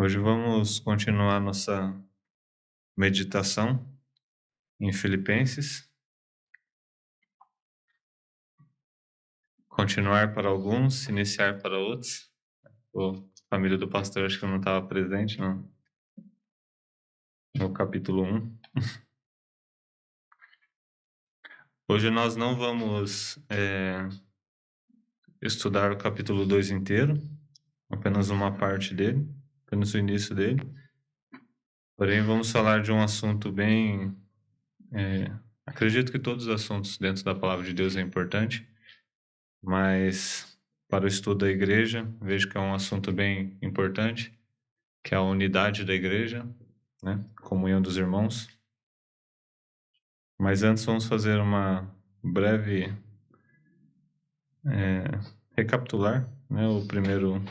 Hoje vamos continuar nossa meditação em Filipenses. Continuar para alguns, iniciar para outros. A família do pastor acho que não estava presente no capítulo 1. Hoje nós não vamos estudar o capítulo 2 inteiro, apenas uma parte dele, apenas o início dele. Porém, vamos falar de um assunto bem... acredito que todos os assuntos dentro da palavra de Deus é importante, mas para o estudo da igreja, vejo que é um assunto bem importante, que é a unidade da igreja, né? Comunhão dos irmãos. Mas antes vamos fazer uma breve recapitular, né? O primeiro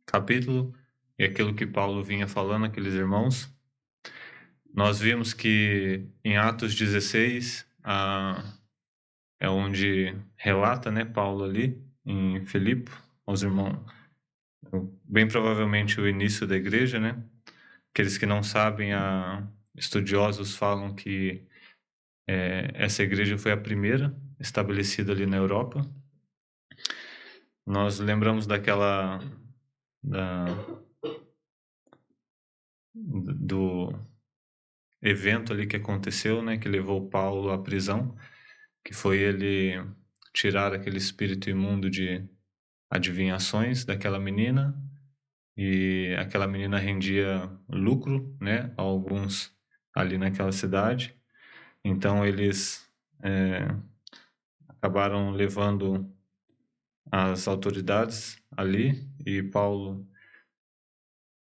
capítulo e aquilo que Paulo vinha falando àqueles irmãos. Nós vimos que em Atos 16 é onde relata, né, Paulo ali em Filipe, aos irmãos, bem provavelmente o início da igreja, né? Aqueles que não sabem, estudiosos falam que essa igreja foi a primeira estabelecida ali na Europa. Nós lembramos do evento ali que aconteceu, né, que levou Paulo à prisão, que foi ele tirar aquele espírito imundo de adivinhações daquela menina, e aquela menina rendia lucro, né, a alguns ali naquela cidade. Então eles acabaram levando as autoridades ali, e Paulo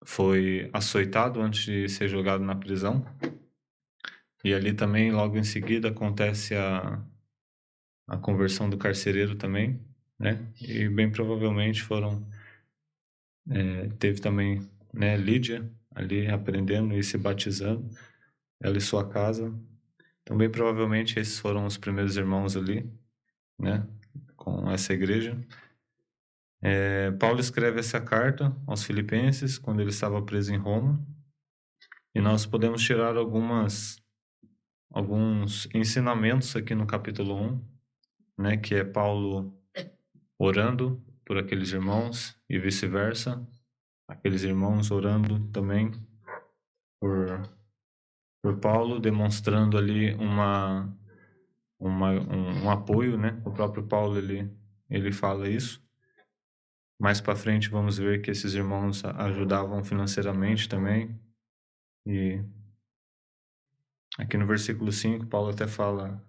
foi açoitado antes de ser jogado na prisão. E ali também, logo em seguida, acontece a conversão do carcereiro também, né? E bem provavelmente teve também, né, Lídia ali aprendendo e se batizando, ela e sua casa. Então, bem provavelmente esses foram os primeiros irmãos ali, né, com essa igreja. Paulo escreve essa carta aos Filipenses quando ele estava preso em Roma, e nós podemos tirar alguns ensinamentos aqui no capítulo 1, né, que é Paulo orando por aqueles irmãos e vice-versa, aqueles irmãos orando também por Paulo, demonstrando ali um apoio, né? O próprio Paulo ele fala isso. Mais para frente vamos ver que esses irmãos ajudavam financeiramente também. E aqui no versículo 5, Paulo até fala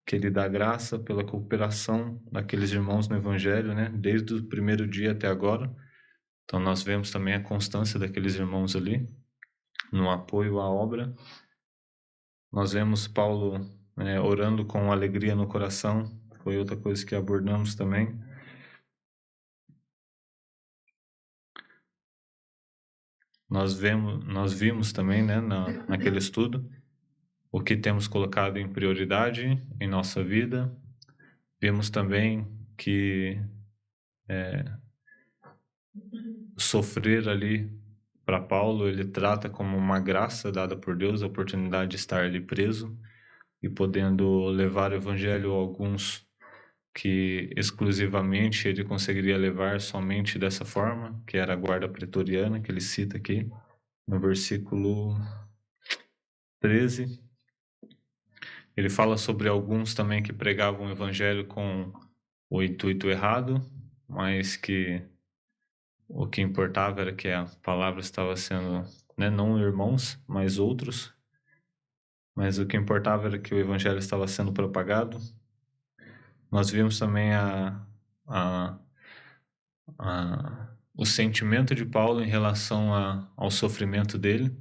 que ele dá graça pela cooperação daqueles irmãos no Evangelho, né? Desde o primeiro dia até agora. Então nós vemos também a constância daqueles irmãos ali no apoio à obra. Nós vemos Paulo orando com alegria no coração. Foi outra coisa que abordamos também. Nós vimos também, né, naquele estudo, o que temos colocado em prioridade em nossa vida. Vimos também que sofrer ali, para Paulo, ele trata como uma graça dada por Deus, a oportunidade de estar ali preso e podendo levar o evangelho a alguns que exclusivamente ele conseguiria levar somente dessa forma, que era a guarda pretoriana, que ele cita aqui no versículo 13. Ele fala sobre alguns também que pregavam o evangelho com o intuito errado, mas que o que importava era que a palavra estava sendo, né, não irmãos, mas outros, mas o que importava era que o evangelho estava sendo propagado. Nós vimos também o sentimento de Paulo em relação ao sofrimento dele,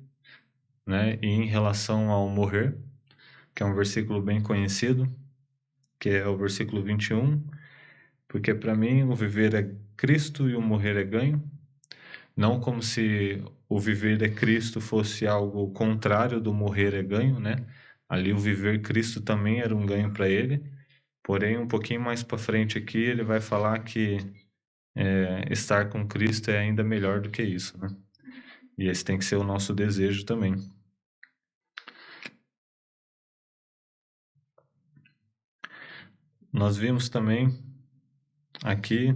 né, e em relação ao morrer, que é um versículo bem conhecido, que é o versículo 21, porque para mim o viver é Cristo e o morrer é ganho. Não como se o viver é Cristo fosse algo contrário do morrer é ganho, né? Ali o viver Cristo também era um ganho para ele, porém um pouquinho mais para frente aqui ele vai falar que estar com Cristo é ainda melhor do que isso, né? E esse tem que ser o nosso desejo também. Nós vimos também aqui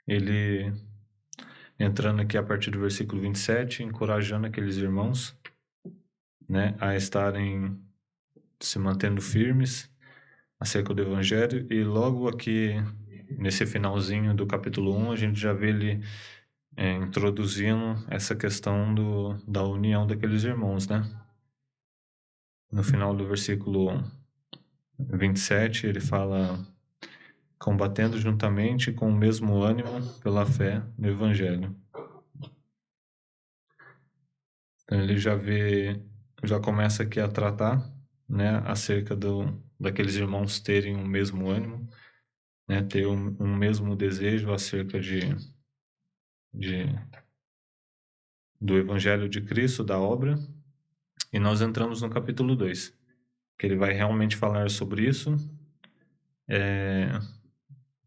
ele entrando aqui a partir do versículo 27, encorajando aqueles irmãos, né, a estarem se mantendo firmes acerca do Evangelho. E logo aqui, nesse finalzinho do capítulo 1, a gente já vê ele introduzindo essa questão da união daqueles irmãos, né? No final do versículo 27, ele fala: combatendo juntamente com o mesmo ânimo pela fé no Evangelho. Então ele já começa aqui a tratar, né, acerca daqueles irmãos terem o mesmo ânimo, né, ter um mesmo desejo acerca do Evangelho de Cristo, da obra. E nós entramos no capítulo 2, que ele vai realmente falar sobre isso.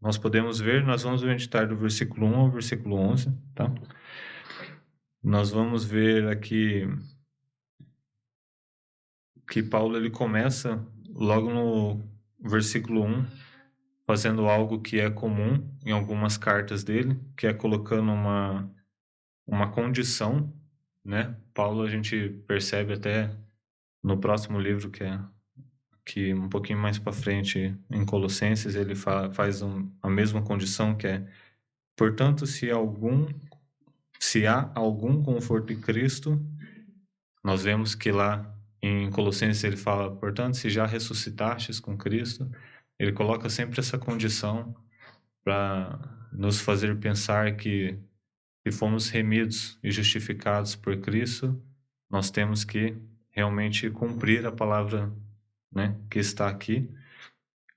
Nós vamos meditar do versículo 1 ao versículo 11, tá? Nós vamos ver aqui que Paulo ele começa logo no versículo 1, fazendo algo que é comum em algumas cartas dele, que é colocando uma condição, né? Paulo a gente percebe até no próximo livro, que um pouquinho mais para frente, em Colossenses, ele faz a mesma condição, que é: portanto, se há algum conforto em Cristo, nós vemos que lá em Colossenses ele fala: portanto, se já ressuscitastes com Cristo. Ele coloca sempre essa condição para nos fazer pensar que fomos remidos e justificados por Cristo, nós temos que realmente cumprir a palavra, né, que está aqui.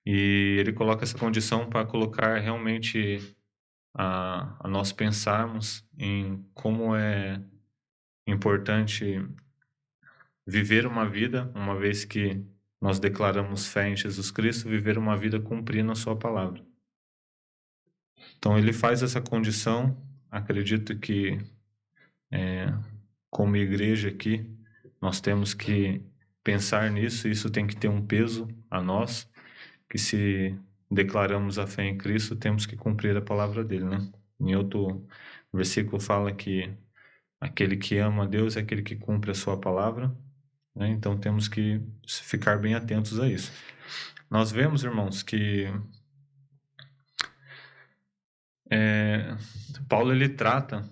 E ele coloca essa condição para colocar realmente a nós pensarmos em como é importante viver uma vida, uma vez que nós declaramos fé em Jesus Cristo, viver uma vida cumprindo a sua palavra. Então ele faz essa condição. Acredito que como igreja aqui, nós temos que pensar nisso, isso tem que ter um peso a nós, que se declaramos a fé em Cristo, temos que cumprir a palavra dele, né? Em outro versículo fala que aquele que ama a Deus é aquele que cumpre a sua palavra, né? Então temos que ficar bem atentos a isso. Nós vemos, irmãos, que Paulo ele trata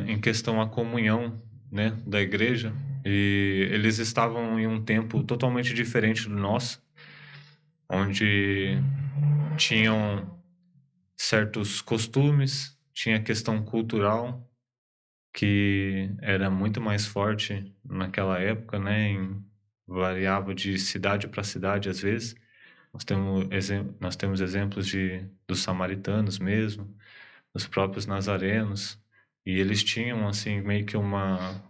em questão a comunhão, né, da igreja, e eles estavam em um tempo totalmente diferente do nosso, onde tinham certos costumes, tinha questão cultural que era muito mais forte naquela época, né, variava de cidade para cidade às vezes. Nós temos exemplos dos samaritanos mesmo, dos próprios nazarenos, e eles tinham assim meio que uma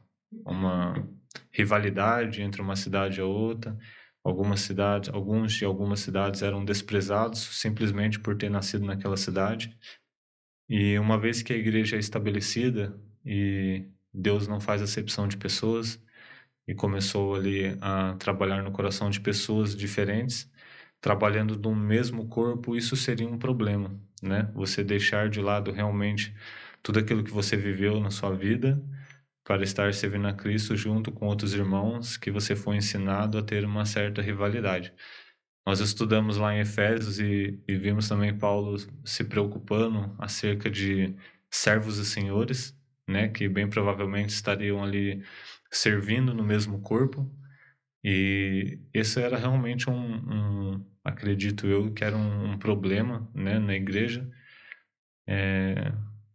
rivalidade entre uma cidade e outra. Alguns de algumas cidades eram desprezados simplesmente por ter nascido naquela cidade. E uma vez que a igreja é estabelecida e Deus não faz acepção de pessoas e começou ali a trabalhar no coração de pessoas diferentes, trabalhando no mesmo corpo, isso seria um problema, né? Você deixar de lado realmente tudo aquilo que você viveu na sua vida para estar servindo a Cristo junto com outros irmãos que você foi ensinado a ter uma certa rivalidade. Nós estudamos lá em Efésios e vimos também Paulo se preocupando acerca de servos e senhores, né, que bem provavelmente estariam ali servindo no mesmo corpo. E esse era realmente acredito eu, que era um problema, né, na igreja.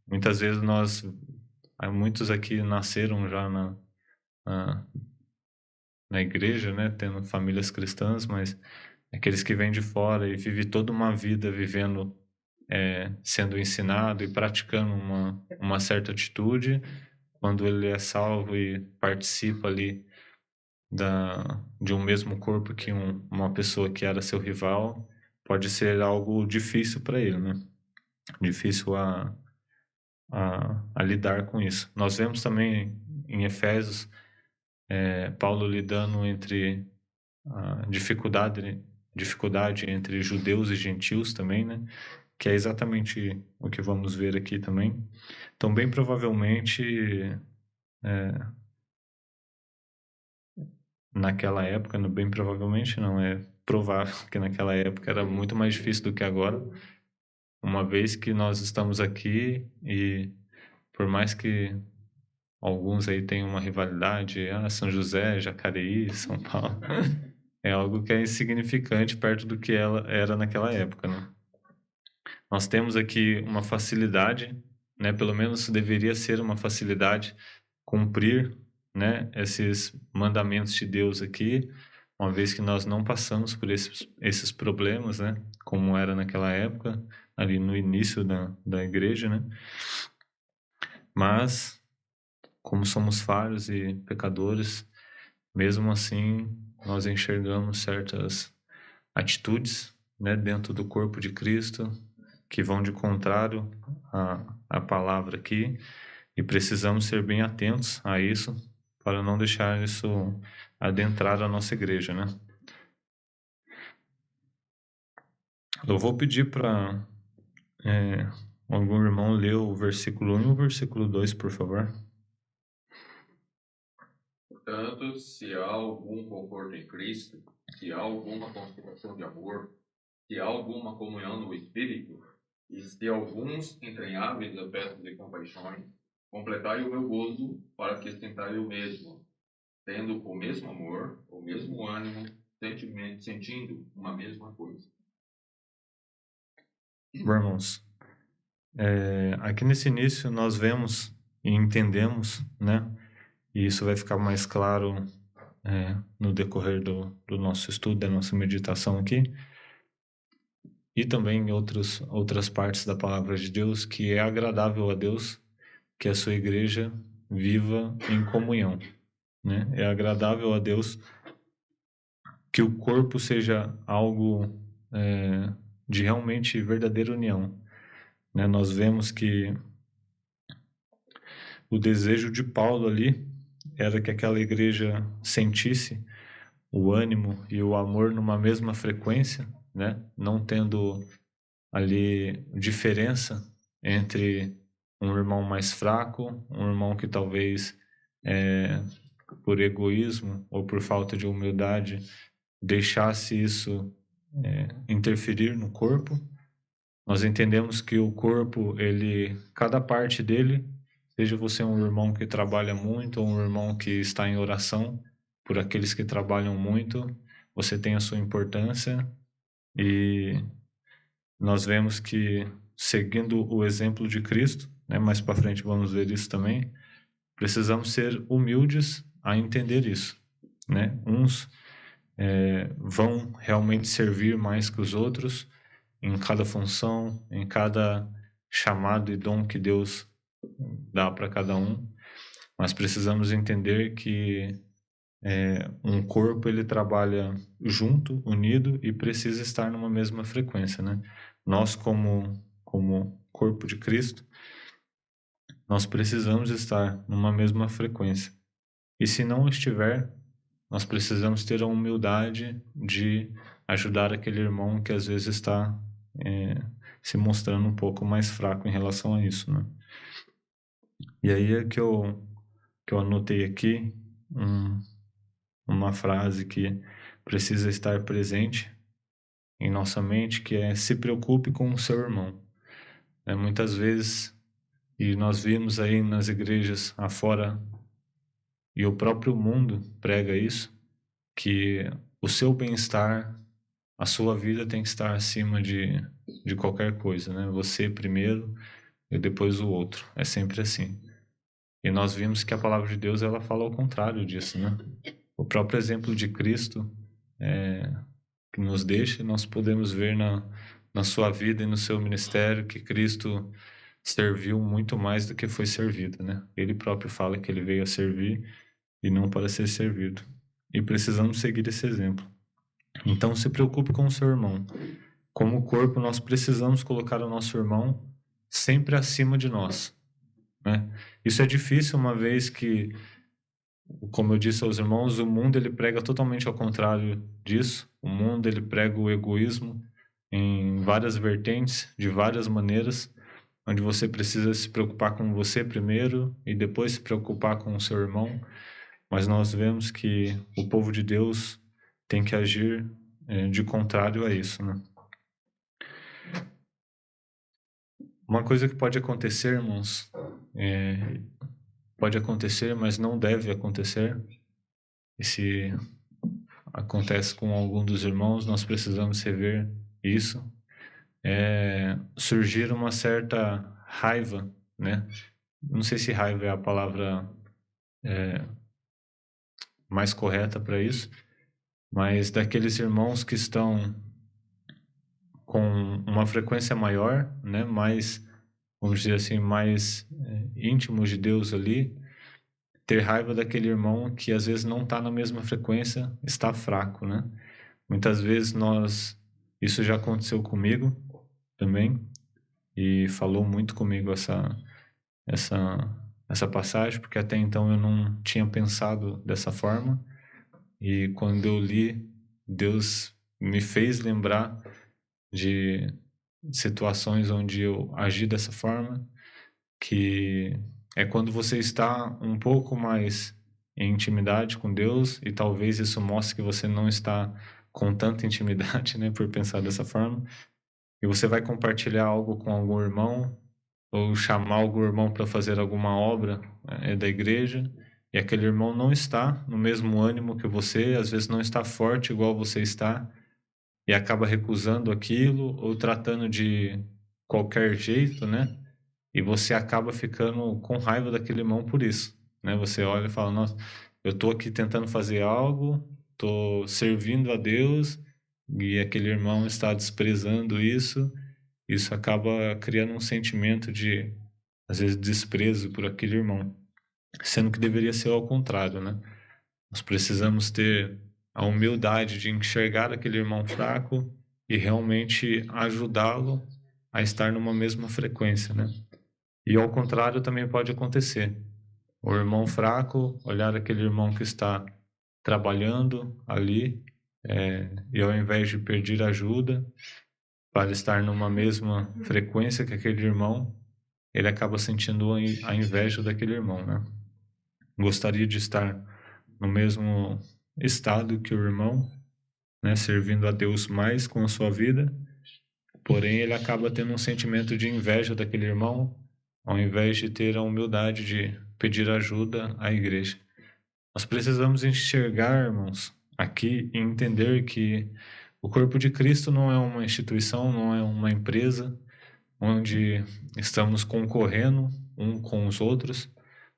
Muitas vezes muitos aqui nasceram já na igreja, né, tendo famílias cristãs, mas aqueles que vêm de fora e vivem toda uma vida vivendo, sendo ensinado e praticando uma certa atitude, quando ele é salvo e participa ali de um mesmo corpo que uma pessoa que era seu rival, pode ser algo difícil para ele, né? difícil a lidar com isso. Nós vemos também em Efésios Paulo lidando entre a dificuldade entre judeus e gentios também, né? Que é exatamente o que vamos ver aqui também. Então, bem provavelmente, naquela época, bem provavelmente não, é provável que naquela época era muito mais difícil do que agora, uma vez que nós estamos aqui e por mais que alguns aí tenham uma rivalidade, São José, Jacareí, São Paulo, é algo que é insignificante perto do que ela era naquela época, né? Nós temos aqui uma facilidade, né? Pelo menos deveria ser uma facilidade cumprir, né, esses mandamentos de Deus aqui, uma vez que nós não passamos por esses problemas, né, como era naquela época, ali no início da igreja, né? Mas, como somos falhos e pecadores, mesmo assim, nós enxergamos certas atitudes, né, dentro do corpo de Cristo, que vão de contrário à palavra aqui, e precisamos ser bem atentos a isso, para não deixar isso adentrar a nossa igreja, né? Eu vou pedir para algum irmão ler o versículo 1 e o versículo 2, por favor. Portanto, se há algum conforto em Cristo, se há alguma consolação de amor, se há alguma comunhão no Espírito, e se alguns entranháveis afetos e compaixões, completai o meu gozo, para que tentai o mesmo, tendo o mesmo amor, o mesmo ânimo, sentindo uma mesma coisa. Irmãos, aqui nesse início nós vemos e entendemos, né? E isso vai ficar mais claro no decorrer do nosso estudo, da nossa meditação aqui, e também em outras partes da palavra de Deus, que é agradável a Deus que a sua igreja viva em comunhão, né? É agradável a Deus que o corpo seja algo de realmente verdadeira união, né? Nós vemos que o desejo de Paulo ali era que aquela igreja sentisse o ânimo e o amor numa mesma frequência, né? Não tendo ali diferença entre um irmão mais fraco, um irmão que talvez por egoísmo ou por falta de humildade deixasse isso interferir no corpo. Nós entendemos que o corpo, cada parte dele, seja você um irmão que trabalha muito ou um irmão que está em oração por aqueles que trabalham muito, você tem a sua importância, e nós vemos que, seguindo o exemplo de Cristo, né, mais para frente vamos ver isso também, precisamos ser humildes a entender isso, né? Uns vão realmente servir mais que os outros em cada função, em cada chamado e dom que Deus dá para cada um, mas precisamos entender que um corpo ele trabalha junto, unido, e precisa estar numa mesma frequência, né? Nós como corpo de Cristo, nós precisamos estar numa mesma frequência. E se não estiver, nós precisamos ter a humildade de ajudar aquele irmão que às vezes está se mostrando um pouco mais fraco em relação a isso, né? E aí é que eu anotei aqui uma frase que precisa estar presente em nossa mente, que é: se preocupe com o seu irmão. Muitas vezes, e nós vimos aí nas igrejas afora, e o próprio mundo prega isso, que o seu bem-estar, a sua vida tem que estar acima de qualquer coisa, né? Você primeiro e depois o outro. É sempre assim. E nós vimos que a palavra de Deus ela fala ao contrário disso, né? O próprio exemplo de Cristo que nos deixa, nós podemos ver na sua vida e no seu ministério que Cristo serviu muito mais do que foi servido, né? Ele próprio fala que ele veio a servir e não para ser servido. E precisamos seguir esse exemplo. Então, se preocupe com o seu irmão. Como corpo, nós precisamos colocar o nosso irmão sempre acima de nós, né? Isso é difícil, uma vez que, como eu disse aos irmãos, o mundo ele prega totalmente ao contrário disso. O mundo ele prega o egoísmo em várias vertentes, de várias maneiras, onde você precisa se preocupar com você primeiro e depois se preocupar com o seu irmão. Mas nós vemos que o povo de Deus tem que agir de contrário a isso, né? Uma coisa que pode acontecer, irmãos, pode acontecer, mas não deve acontecer. E se acontece com algum dos irmãos, nós precisamos rever isso. Surgir uma certa raiva, né? Não sei se raiva é a palavra mais correta para isso, mas daqueles irmãos que estão com uma frequência maior, né? Mais, vamos dizer assim, mais íntimos de Deus ali, ter raiva daquele irmão que às vezes não está na mesma frequência, está fraco, né? Muitas vezes isso já aconteceu comigo também, e falou muito comigo essa passagem, porque até então eu não tinha pensado dessa forma, e quando eu li, Deus me fez lembrar de situações onde eu agi dessa forma, que é quando você está um pouco mais em intimidade com Deus, e talvez isso mostre que você não está com tanta intimidade, né, por pensar dessa forma, e você vai compartilhar algo com algum irmão, ou chamar algum irmão para fazer alguma obra da igreja, e aquele irmão não está no mesmo ânimo que você, às vezes não está forte igual você está, e acaba recusando aquilo, ou tratando de qualquer jeito, né? E você acaba ficando com raiva daquele irmão por isso, né? Você olha e fala, nossa, eu estou aqui tentando fazer algo, estou servindo a Deus, e aquele irmão está desprezando isso. Isso acaba criando um sentimento de, às vezes, desprezo por aquele irmão, sendo que deveria ser ao contrário, né? Nós precisamos ter a humildade de enxergar aquele irmão fraco e realmente ajudá-lo a estar numa mesma frequência, né? E ao contrário também pode acontecer. O irmão fraco olhar aquele irmão que está trabalhando ali, e ao invés de pedir ajuda para estar numa mesma frequência que aquele irmão, ele acaba sentindo a inveja daquele irmão, né? Gostaria de estar no mesmo estado que o irmão, né? Servindo a Deus mais com a sua vida, porém ele acaba tendo um sentimento de inveja daquele irmão, ao invés de ter a humildade de pedir ajuda à igreja. Nós precisamos enxergar, irmãos, aqui e entender que o corpo de Cristo não é uma instituição, não é uma empresa onde estamos concorrendo um com os outros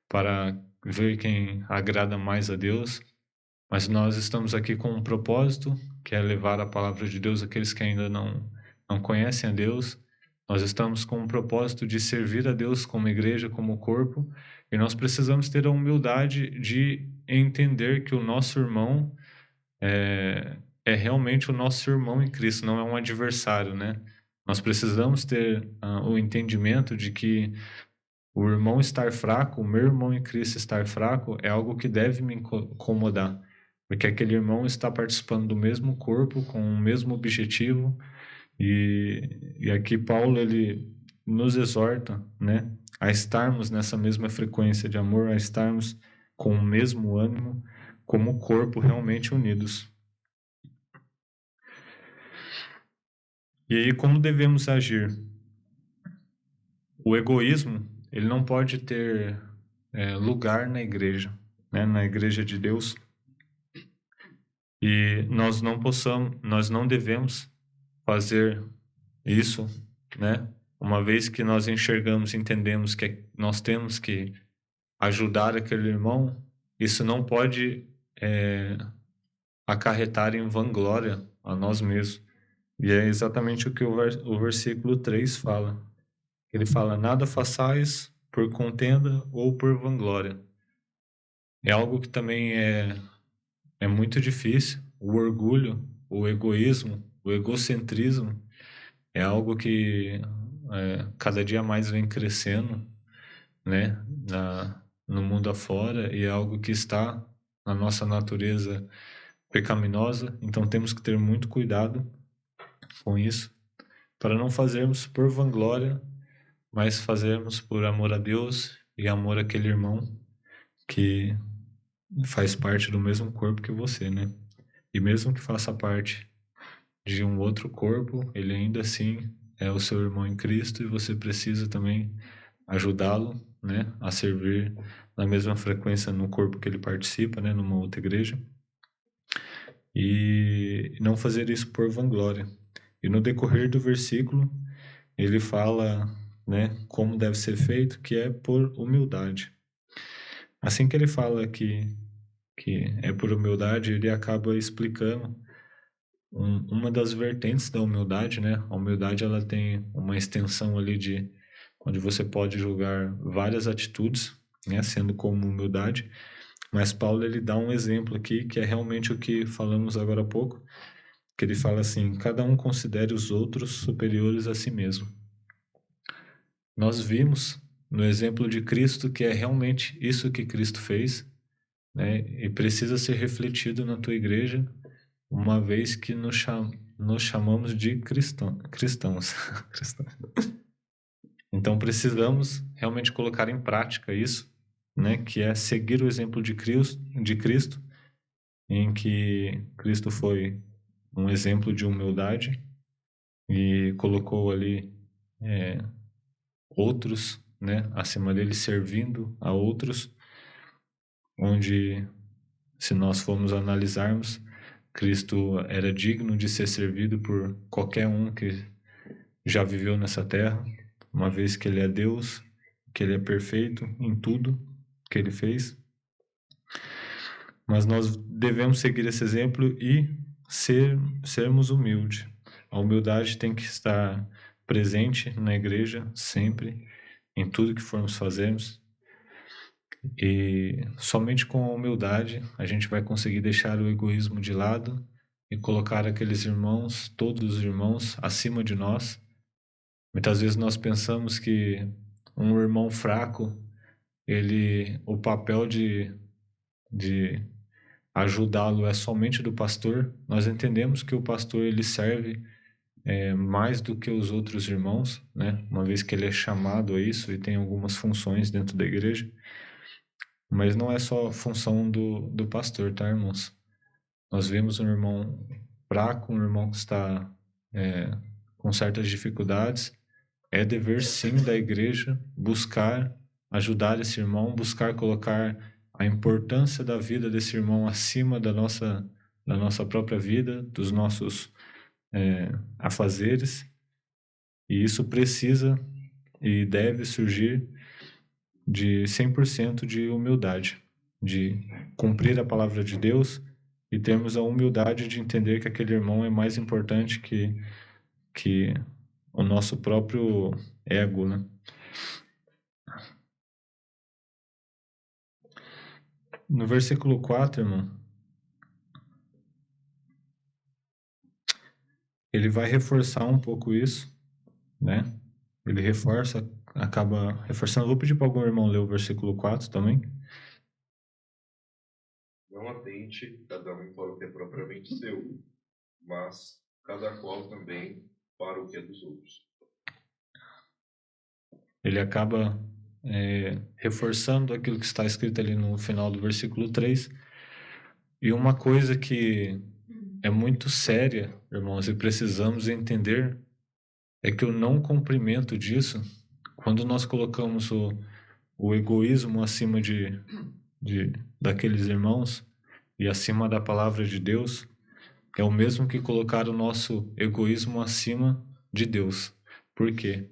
para ver quem agrada mais a Deus, mas nós estamos aqui com um propósito, que é levar a palavra de Deus àqueles que ainda não conhecem a Deus. Nós estamos com um propósito de servir a Deus como igreja, como corpo, e nós precisamos ter a humildade de entender que o nosso irmão é realmente o nosso irmão em Cristo, não é um adversário, né? Nós precisamos ter o entendimento de que o irmão estar fraco, o meu irmão em Cristo estar fraco, é algo que deve me incomodar, porque aquele irmão está participando do mesmo corpo, com o mesmo objetivo, e aqui Paulo ele nos exorta, né, a estarmos nessa mesma frequência de amor, a estarmos com o mesmo ânimo, como corpo realmente unidos. E aí, como devemos agir? O egoísmo, ele não pode ter lugar na igreja, né? Na igreja de Deus. E nós não devemos fazer isso, né? Uma vez que nós enxergamos e entendemos que nós temos que ajudar aquele irmão, isso não pode acarretar em vanglória a nós mesmos. E é exatamente o que o versículo 3 fala. Ele fala, nada façais por contenda ou por vanglória. É algo que também é muito difícil. O orgulho, o egoísmo, o egocentrismo é algo que cada dia mais vem crescendo, né, no mundo afora, e é algo que está na nossa natureza pecaminosa. Então temos que ter muito cuidado com isso, para não fazermos por vanglória, mas fazermos por amor a Deus e amor àquele irmão que faz parte do mesmo corpo que você, né? E mesmo que faça parte de um outro corpo, ele ainda assim é o seu irmão em Cristo, e você precisa também ajudá-lo, né, a servir na mesma frequência no corpo que ele participa, né, numa outra igreja, e não fazer isso por vanglória. E no decorrer do versículo, ele fala, né, como deve ser feito, que é por humildade. Assim que ele fala que é por humildade, ele acaba explicando uma das vertentes da humildade, né? A humildade, ela tem uma extensão ali de onde você pode julgar várias atitudes, né, sendo como humildade. Mas Paulo, ele dá um exemplo aqui que é realmente o que falamos agora há pouco, que ele fala assim: cada um considere os outros superiores a si mesmo. Nós vimos no exemplo de Cristo que é realmente isso que Cristo fez, né? E precisa ser refletido na tua igreja, uma vez que nos chamamos de cristãos. Então precisamos realmente colocar em prática isso, né? Que é seguir o exemplo de Cristo, em que Cristo foi um exemplo de humildade e colocou ali outros, né, acima dele, servindo a outros, onde, se nós formos analisarmos, Cristo era digno de ser servido por qualquer um que já viveu nessa terra, uma vez que ele é Deus, que ele é perfeito em tudo que ele fez. Mas nós devemos seguir esse exemplo e sermos humildes. A humildade tem que estar presente na igreja sempre, em tudo que formos fazermos. E somente com a humildade a gente vai conseguir deixar o egoísmo de lado e colocar aqueles irmãos, todos os irmãos, acima de nós. Muitas vezes nós pensamos que um irmão fraco, o papel de ajudá-lo é somente do pastor. Nós entendemos que o pastor, ele serve mais do que os outros irmãos, né? Uma vez que ele é chamado a isso e tem algumas funções dentro da igreja. Mas não é só função do pastor, tá, irmãos? Nós vemos um irmão fraco, um irmão que está com certas dificuldades. É dever, sim, da igreja buscar ajudar esse irmão, buscar colocar a importância da vida desse irmão acima da nossa própria vida, dos nossos afazeres. E isso precisa e deve surgir de 100% de humildade, de cumprir a palavra de Deus e termos a humildade de entender que aquele irmão é mais importante que o nosso próprio ego, né? No versículo 4, irmão, ele vai reforçar um pouco isso, né? Ele acaba reforçando. Vou pedir para algum irmão ler o versículo 4 também. Não atente cada um para o que é propriamente seu, mas cada qual também para o que é dos outros. Ele acaba reforçando aquilo que está escrito ali no final do versículo 3. E uma coisa que é muito séria, irmãos, e precisamos entender, é que o não cumprimento disso, quando nós colocamos o egoísmo acima daqueles irmãos e acima da palavra de Deus, é o mesmo que colocar o nosso egoísmo acima de Deus. Por quê?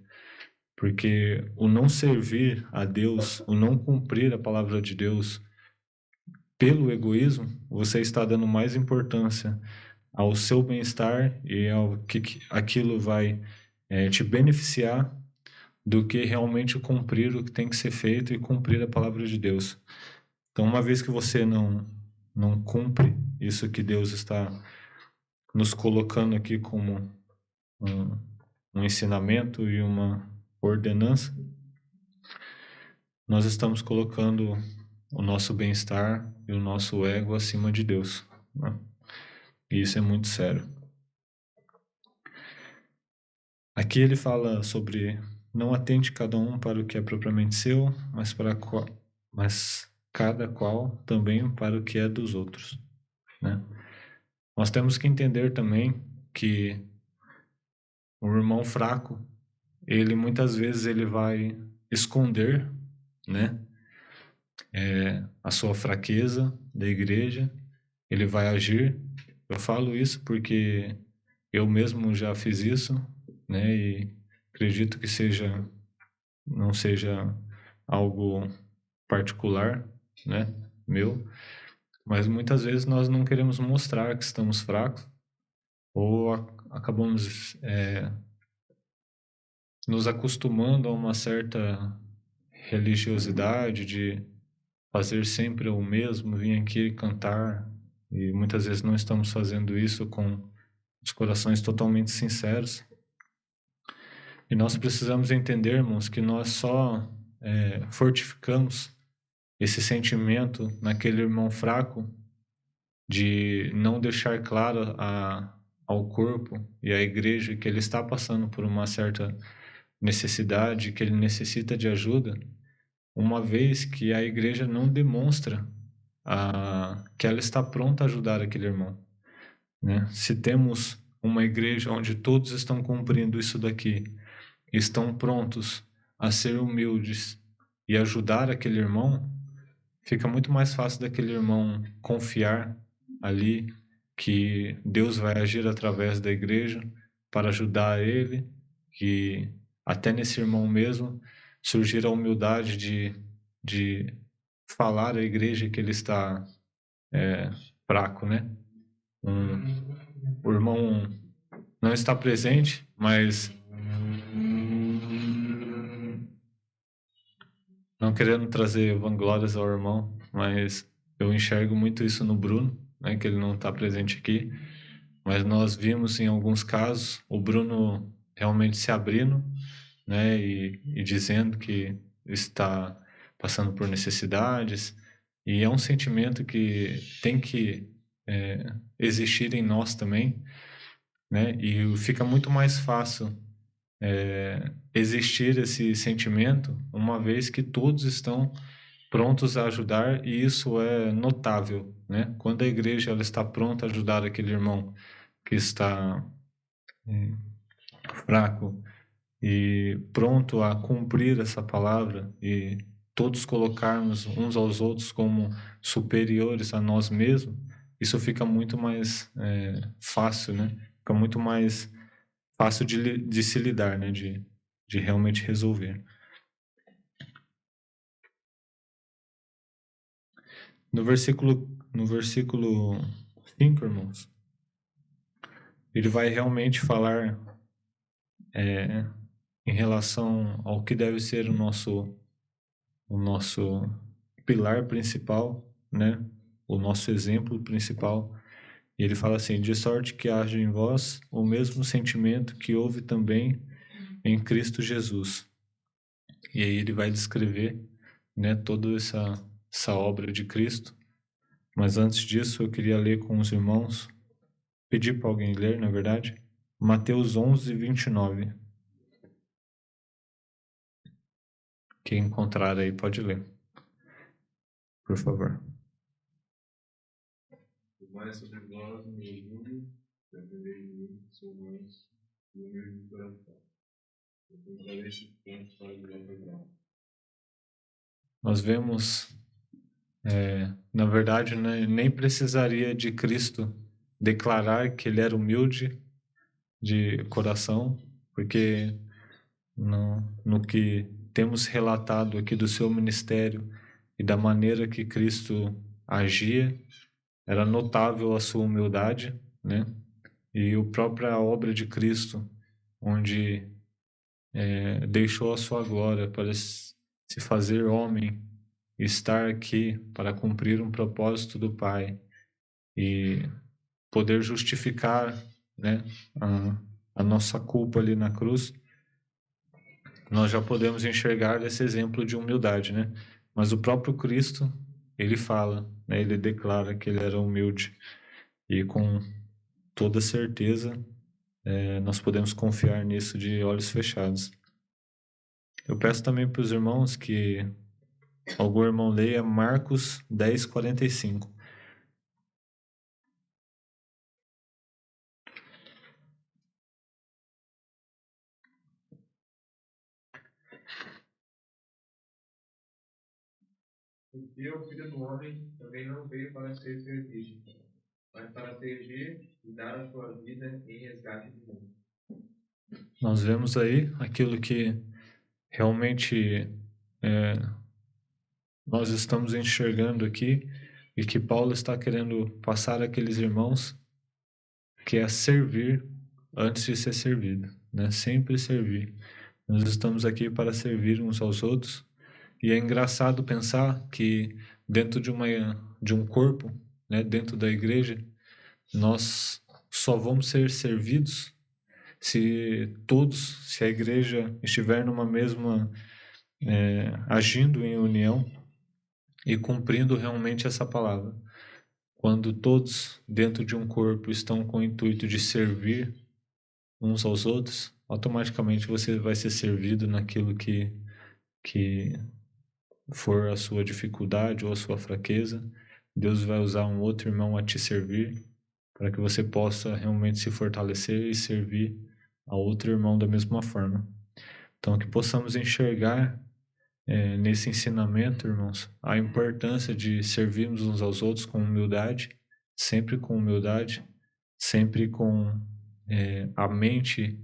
Porque o não servir a Deus, o não cumprir a palavra de Deus pelo egoísmo, você está dando mais importância ao seu bem-estar e ao que aquilo vai te beneficiar do que realmente cumprir o que tem que ser feito e cumprir a palavra de Deus. Então, uma vez que você não cumpre isso que Deus está nos colocando aqui como um ensinamento e uma ordenança, nós estamos colocando o nosso bem-estar e o nosso ego acima de Deus, né? E isso é muito sério. Aqui ele fala sobre não atente cada um para o que é propriamente seu, mas cada qual também para o que é dos outros, né? Nós temos que entender também que o irmão fraco, ele muitas vezes ele vai esconder, né, a sua fraqueza da igreja, ele vai agir. Eu falo isso porque eu mesmo já fiz isso, né, e acredito que não seja algo particular, né, meu, mas muitas vezes nós não queremos mostrar que estamos fracos ou acabamos nos acostumando a uma certa religiosidade de fazer sempre o mesmo, vir aqui cantar, e muitas vezes não estamos fazendo isso com os corações totalmente sinceros. E nós precisamos entender, irmãos, que nós só fortificamos esse sentimento naquele irmão fraco de não deixar claro ao corpo e à igreja que ele está passando por uma certa necessidade, que ele necessita de ajuda, uma vez que a igreja não demonstra que ela está pronta a ajudar aquele irmão, né? Se temos uma igreja onde todos estão cumprindo isso daqui, estão prontos a ser humildes e ajudar aquele irmão, fica muito mais fácil daquele irmão confiar ali que Deus vai agir através da igreja para ajudar ele, que até nesse irmão mesmo surgir a humildade de falar à igreja que ele está fraco, né? O irmão não está presente, mas não querendo trazer vanglórias ao irmão, mas eu enxergo muito isso no Bruno, né, que ele não está presente aqui, mas nós vimos em alguns casos o Bruno realmente se abrindo, né, e dizendo que está passando por necessidades, e é um sentimento que tem que existir em nós também, né, e fica muito mais fácil existir esse sentimento, uma vez que todos estão prontos a ajudar, e isso é notável, né? Quando a igreja ela está pronta a ajudar aquele irmão que está fraco e pronto a cumprir essa palavra, e todos colocarmos uns aos outros como superiores a nós mesmos, isso fica muito mais fácil, né? Fica muito mais fácil de se lidar, né? De realmente resolver. No versículo 5, irmãos, ele vai realmente falar em relação ao que deve ser o nosso pilar principal, né? O nosso exemplo principal. E ele fala assim: de sorte que haja em vós o mesmo sentimento que houve também em Cristo Jesus. E aí ele vai descrever, né, toda essa obra de Cristo. Mas antes disso, eu queria ler com os irmãos, pedir para alguém ler, na verdade, Mateus 11, 29. Quem encontrar aí pode ler, por favor. Mas sobre nós, nenhum, depender de mim, sou mais no mesmo coração. Eu encontrarei esse ponto para o Nós vemos, na verdade, né, nem precisaria de Cristo declarar que ele era humilde de coração, porque no que temos relatado aqui do seu ministério e da maneira que Cristo agia, era notável a sua humildade, né? E a própria obra de Cristo, onde deixou a sua glória para se fazer homem, estar aqui para cumprir um propósito do Pai e poder justificar, né, a nossa culpa ali na cruz, nós já podemos enxergar esse exemplo de humildade, né? Mas o próprio Cristo, ele fala, né? Ele declara que ele era humilde. E com toda certeza, nós podemos confiar nisso de olhos fechados. Eu peço também para os irmãos que algum irmão leia Marcos 10:45. Porque o Filho do Homem também não veio para ser servido, mas para servir e dar a sua vida em resgate do mundo. Nós vemos aí aquilo que realmente nós estamos enxergando aqui e que Paulo está querendo passar àqueles irmãos, que é servir antes de ser servido, né? Sempre servir. Nós estamos aqui para servir uns aos outros. E é engraçado pensar que dentro de um corpo, né, dentro da igreja, nós só vamos ser servidos se a igreja estiver numa mesma, agindo em união e cumprindo realmente essa palavra. Quando todos dentro de um corpo estão com o intuito de servir uns aos outros, automaticamente você vai ser servido naquilo que for a sua dificuldade ou a sua fraqueza. Deus vai usar um outro irmão a te servir para que você possa realmente se fortalecer e servir a outro irmão da mesma forma. Então, que possamos enxergar nesse ensinamento, irmãos, a importância de servirmos uns aos outros com humildade, sempre com a mente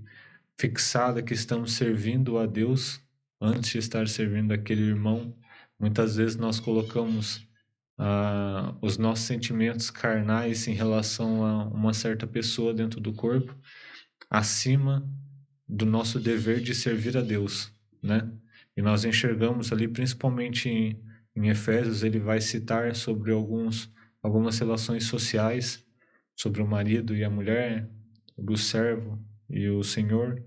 fixada que estamos servindo a Deus antes de estar servindo aquele irmão. Muitas vezes nós colocamos os nossos sentimentos carnais em relação a uma certa pessoa dentro do corpo acima do nosso dever de servir a Deus, né? E nós enxergamos ali, principalmente em Efésios, ele vai citar sobre algumas relações sociais, sobre o marido e a mulher, sobre o servo e o senhor.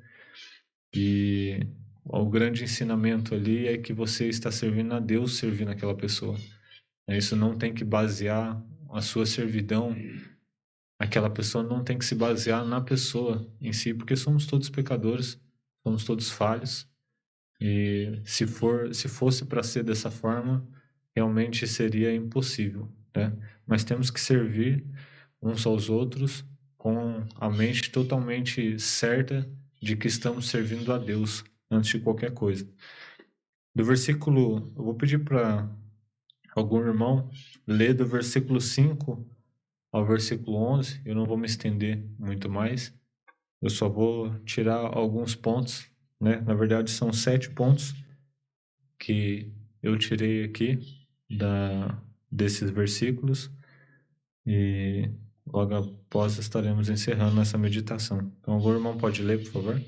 E o grande ensinamento ali é que você está servindo a Deus, servindo aquela pessoa. Isso não tem que basear a sua servidão, aquela pessoa não tem que se basear na pessoa em si, porque somos todos pecadores, somos todos falhos. E se fosse para ser dessa forma, realmente seria impossível, né? Mas temos que servir uns aos outros com a mente totalmente certa de que estamos servindo a Deus antes de qualquer coisa. Eu vou pedir para algum irmão ler do versículo 5 ao versículo 11. Eu não vou me estender muito mais. Eu só vou tirar alguns pontos, né? Na verdade, são 7 pontos que eu tirei aqui desses versículos. E logo após estaremos encerrando essa meditação. Então, o irmão pode ler, por favor?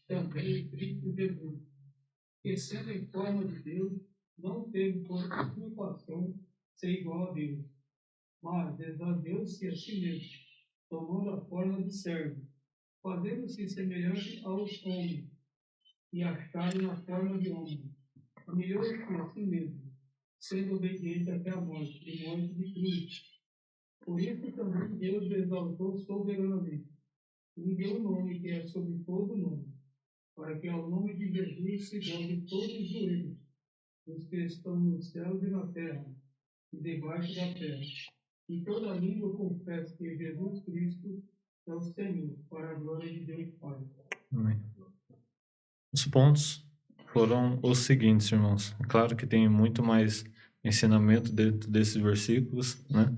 Também Cristo Jesus, que sendo em forma de Deus, não teve por usurpação ser igual a Deus, mas esvaziou-se a si mesmo, tomando a forma de servo, fazendo-se semelhante aos homens, e achado na forma de homem. Humilhou-se a si mesmo, sendo obediente até a morte, e morte de cruz. Por isso também Deus o exaltou soberanamente, e lhe deu o nome que é sobre todo nome, para que ao nome de Jesus se dobre todos os joelhos, os que estão nos céus e na terra, e debaixo da terra, e toda língua confesse que Jesus Cristo é o Senhor, para a glória de Deus Pai. Amém. Os pontos foram os seguintes, irmãos. É claro que tem muito mais ensinamento dentro desses versículos, né?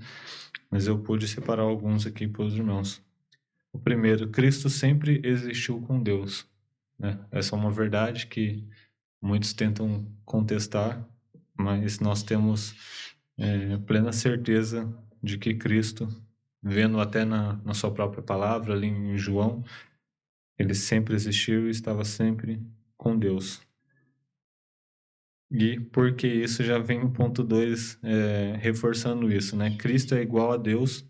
Mas eu pude separar alguns aqui para os irmãos. O primeiro, Cristo sempre existiu com Deus, né? Essa é uma verdade que muitos tentam contestar, mas nós temos plena certeza de que Cristo, vendo até na sua própria palavra, ali em João, ele sempre existiu e estava sempre com Deus. E porque isso já vem o ponto 2, reforçando isso, né? Cristo é igual a Deus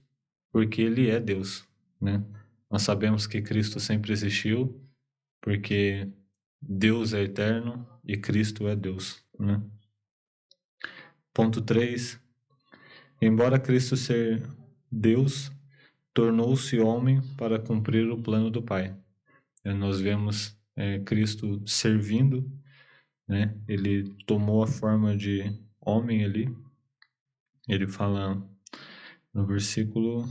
porque ele é Deus, né? Nós sabemos que Cristo sempre existiu porque Deus é eterno e Cristo é Deus, né? Ponto 3. Embora Cristo ser Deus, tornou-se homem para cumprir o plano do Pai. Nós vemos Cristo servindo, né? Ele tomou a forma de homem ali. Ele fala no versículo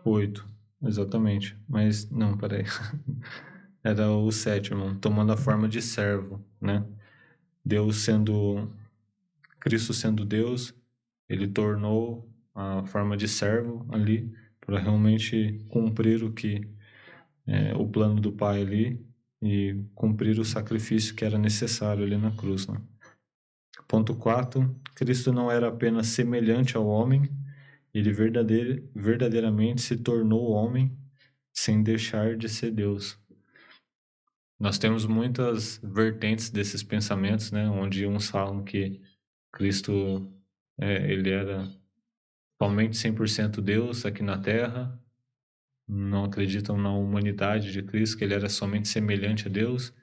8, exatamente. Mas não, peraí. Era o 7, irmão. Tomando a forma de servo, né? Cristo sendo Deus, ele tornou a forma de servo ali para realmente cumprir o plano do Pai ali e cumprir o sacrifício que era necessário ali na cruz, né? Ponto 4. Cristo não era apenas semelhante ao homem, ele verdadeiramente se tornou homem sem deixar de ser Deus. Nós temos muitas vertentes desses pensamentos, né? Onde uns falam que Cristo ele era somente 100% Deus aqui na Terra, não acreditam na humanidade de Cristo, que ele era somente semelhante a Deus.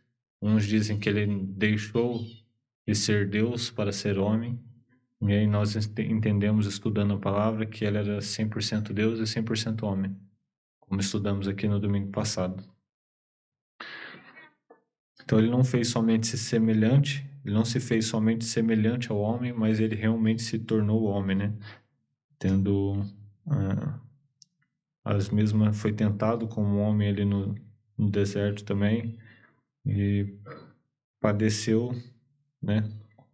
Uns dizem que ele deixou de ser Deus para ser homem. E aí nós entendemos, estudando a palavra, que ele era 100% Deus e 100% homem, como estudamos aqui no domingo passado. Então ele não fez somente ele não se fez somente semelhante ao homem, mas ele realmente se tornou homem, né? Tendo as mesmas, foi tentado como homem ali no deserto também, e padeceu, né?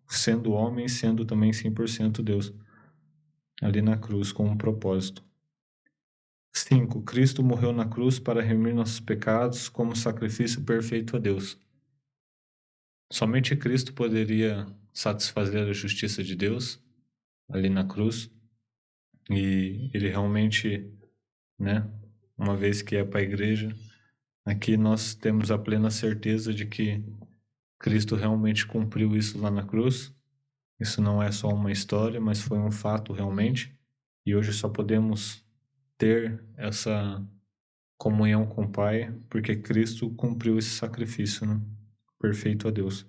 Sendo homem, sendo também 100% Deus, ali na cruz, com um propósito. 5. Cristo morreu na cruz para remir nossos pecados como sacrifício perfeito a Deus. Somente Cristo poderia satisfazer a justiça de Deus ali na cruz, e ele realmente, né, uma vez que é para a igreja, aqui nós temos a plena certeza de que Cristo realmente cumpriu isso lá na cruz. Isso não é só uma história, mas foi um fato realmente. E hoje só podemos ter essa comunhão com o Pai porque Cristo cumpriu esse sacrifício, né? Perfeito a Deus.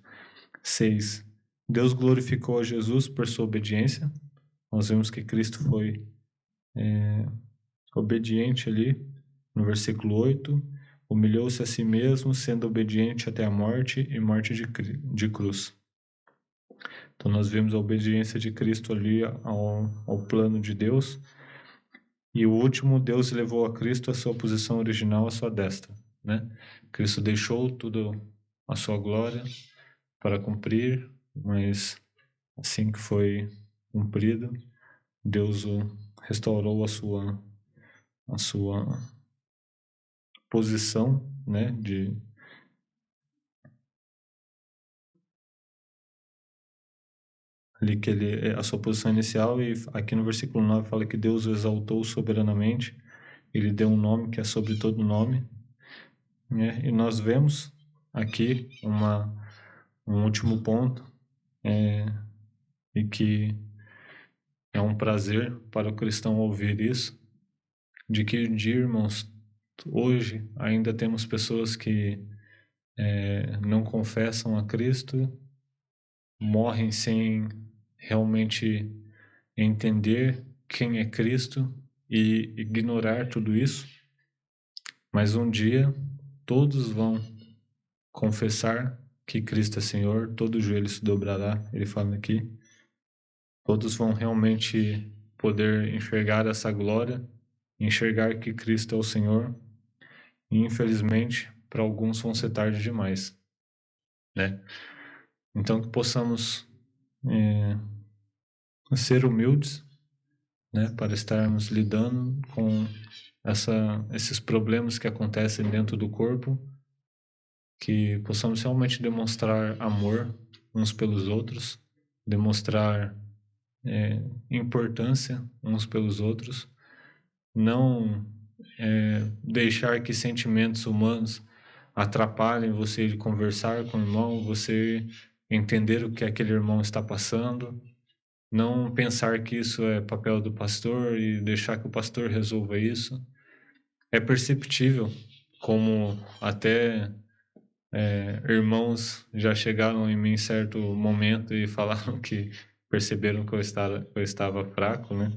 6. Deus glorificou a Jesus por sua obediência. Nós vemos que Cristo foi obediente ali no versículo 8. Humilhou-se a si mesmo, sendo obediente até a morte e morte de cruz. Então nós vemos a obediência de Cristo ali ao plano de Deus. E o último, Deus levou a Cristo à sua posição original, à sua destra, né? Cristo deixou tudo a sua glória para cumprir, mas assim que foi cumprido, Deus o restaurou a sua posição, né, ali que a sua posição inicial, e aqui no versículo 9 fala que Deus o exaltou soberanamente, ele deu um nome que é sobre todo nome, né? E nós vemos aqui um último ponto, e que é um prazer para o cristão ouvir isso, de que, irmãos, hoje ainda temos pessoas que não confessam a Cristo, morrem sem realmente entender quem é Cristo e ignorar tudo isso, mas um dia todos vão confessar que Cristo é Senhor, todo joelho se dobrará, ele fala aqui, todos vão realmente poder enxergar essa glória, enxergar que Cristo é o Senhor, e infelizmente para alguns vão ser tarde demais, né? Então que possamos ser humildes, né, para estarmos lidando com esses problemas que acontecem dentro do corpo, que possamos realmente demonstrar amor uns pelos outros, demonstrar importância uns pelos outros, não deixar que sentimentos humanos atrapalhem você de conversar com o irmão, você entender o que aquele irmão está passando, não pensar que isso é papel do pastor e deixar que o pastor resolva isso. É perceptível como até irmãos já chegaram em mim em certo momento e falaram que perceberam que eu estava fraco, né?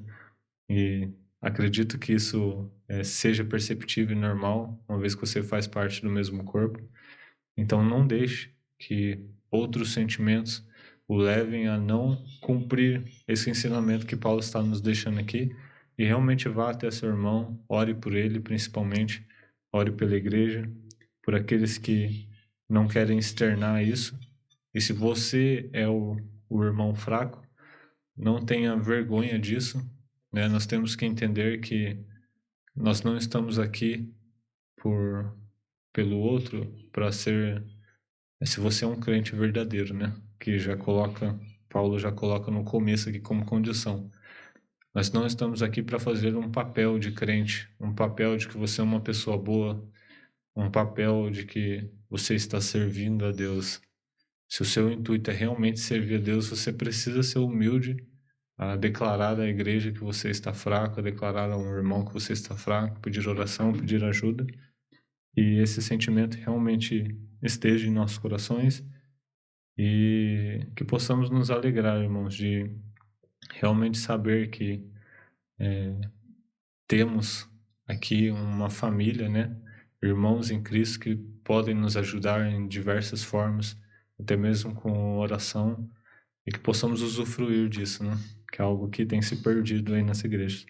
E acredito que isso seja perceptível e normal, uma vez que você faz parte do mesmo corpo. Então não deixe que outros sentimentos o levem a não cumprir esse ensinamento que Paulo está nos deixando aqui, e realmente vá até seu irmão, ore por ele principalmente, ore pela igreja, por aqueles que não querem externar isso. E se você é o irmão fraco, não tenha vergonha disso, né? Nós temos que entender que nós não estamos aqui pelo outro para ser... Se você é um crente verdadeiro, né? Que Paulo já coloca no começo aqui como condição. Nós não estamos aqui para fazer um papel de crente, um papel de que você é uma pessoa boa, um papel de que você está servindo a Deus. Se o seu intuito é realmente servir a Deus, você precisa ser humilde a declarar à igreja que você está fraco, a declarar a um irmão que você está fraco, pedir oração, pedir ajuda. E esse sentimento realmente esteja em nossos corações e que possamos nos alegrar, irmãos, de realmente saber que temos aqui uma família, né? Irmãos em Cristo que podem nos ajudar em diversas formas, até mesmo com oração, e que possamos usufruir disso, né? Que é algo que tem se perdido aí nessa igreja.